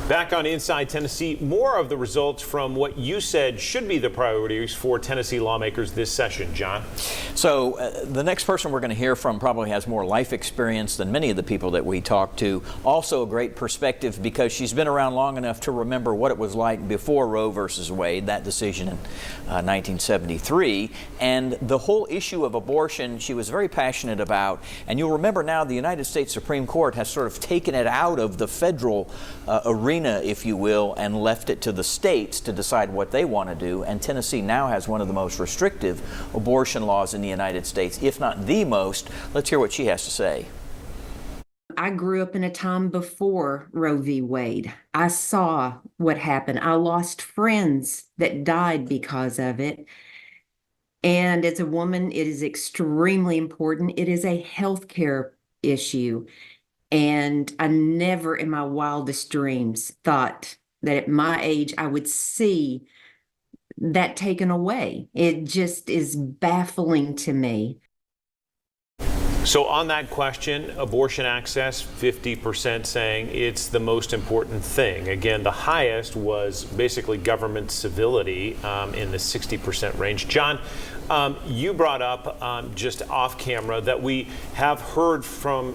Back on Inside Tennessee, more of the results from what you said should be the priorities for Tennessee lawmakers this session. John? So the next person we're going to hear from probably has more life experience than many of the people that we talk to. Also a great perspective because she's been around long enough to remember what it was like before Roe versus Wade, that decision in 1973. And the whole issue of abortion she was very passionate about. And you'll remember now the United States Supreme Court has sort of taken it out of the federal arena, if you will, and left it to the states to decide what they want to do. And Tennessee now has one of the most restrictive abortion laws in the United States, if not the most. Let's hear what she has to say. I grew up in a time before Roe v. Wade. I saw what happened. I lost friends that died because of it. And as a woman, it is extremely important. It is a healthcare issue. And I never in my wildest dreams thought that at my age I would see that taken away. It just is baffling to me. So on that question, abortion access, 50% saying it's the most important thing. Again, the highest was basically government civility in the 60% range. John, you brought up just off camera that we have heard from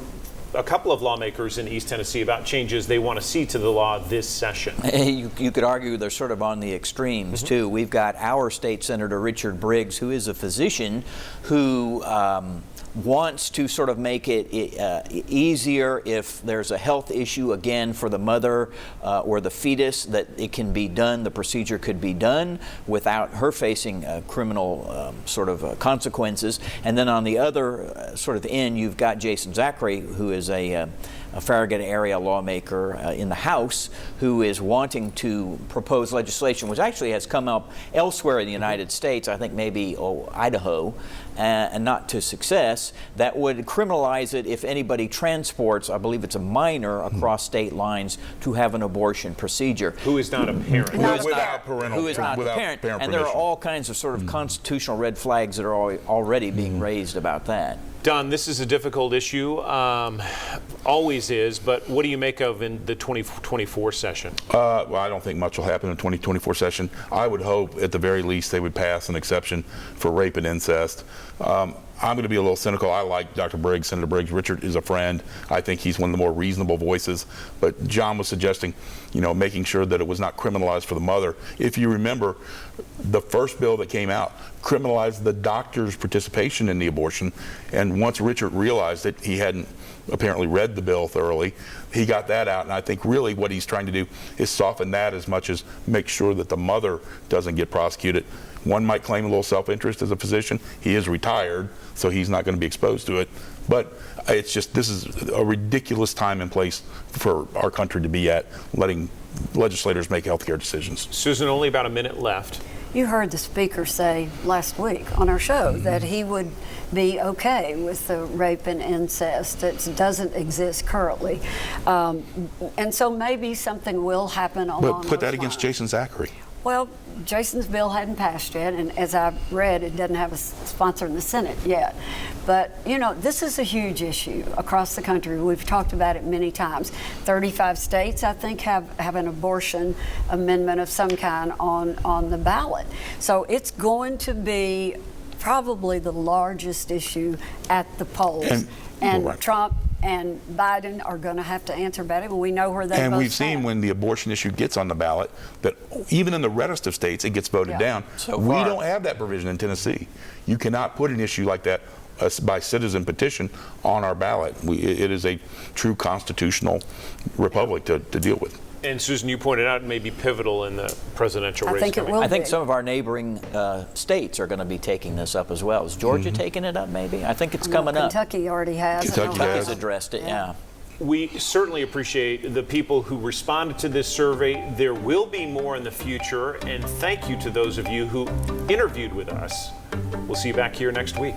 a couple of lawmakers in East Tennessee about changes they want to see to the law this session. You could argue they're sort of on the extremes, too. We've got our state senator, Richard Briggs, who is a physician who wants to sort of make it easier if there's a health issue, again, for the mother or the fetus, that it can be done, the procedure could be done without her facing criminal consequences. And then on the other sort of end, you've got Jason Zachary, who is a Farragut area lawmaker in the House, who is wanting to propose legislation, which actually has come up elsewhere in the United States, I think maybe Idaho, and not to success, that would criminalize it if anybody transports, I believe it's a minor, across state lines to have an abortion procedure. Who is not a parent. Who is not a parent. And there are all kinds of sort of constitutional red flags that are already being raised about that. Don, this is a difficult issue, always is, but what do you make of in the 2024 session? Well, I don't think much will happen in the 2024 session. I would hope at the very least they would pass an exception for rape and incest. I'm going to be a little cynical. I like Dr. Briggs, Senator Briggs. Richard is a friend. I think he's one of the more reasonable voices. But John was suggesting, making sure that it was not criminalized for the mother. If you remember, the first bill that came out criminalized the doctor's participation in the abortion. And once Richard realized that he hadn't apparently read the bill thoroughly, he got that out. And I think really what he's trying to do is soften that as much as make sure that the mother doesn't get prosecuted. One might claim a little self-interest as a physician. He is retired, so he's not going to be exposed to it. But it's just, this is a ridiculous time and place for our country to be at, letting legislators make healthcare decisions. Susan, only about a minute left. You heard the speaker say last week on our show that he would be okay with the rape and incest that doesn't exist currently. And so maybe something will happen along those lines. But put that against Jason Zachary. Well, Jason's bill hadn't passed yet, and as I've read, it doesn't have a sponsor in the Senate yet. But, this is a huge issue across the country. We've talked about it many times. 35 states, I think, have an abortion amendment of some kind on the ballot. So it's going to be probably the largest issue at the polls. And right. Trump and Biden are going to have to answer about it, but we know where they both stand. And we've seen when the abortion issue gets on the ballot that even in the reddest of states, it gets voted down. We don't have that provision in Tennessee. You cannot put an issue like that by citizen petition on our ballot. It is a true constitutional republic to deal with. And Susan, you pointed out it may be pivotal in the presidential race. I think some of our neighboring states are going to be taking this up as well. Is Georgia taking it up maybe? I think it's coming up. Kentucky already has. Kentucky's addressed it, yeah. We certainly appreciate the people who responded to this survey. There will be more in the future, and thank you to those of you who interviewed with us. We'll see you back here next week.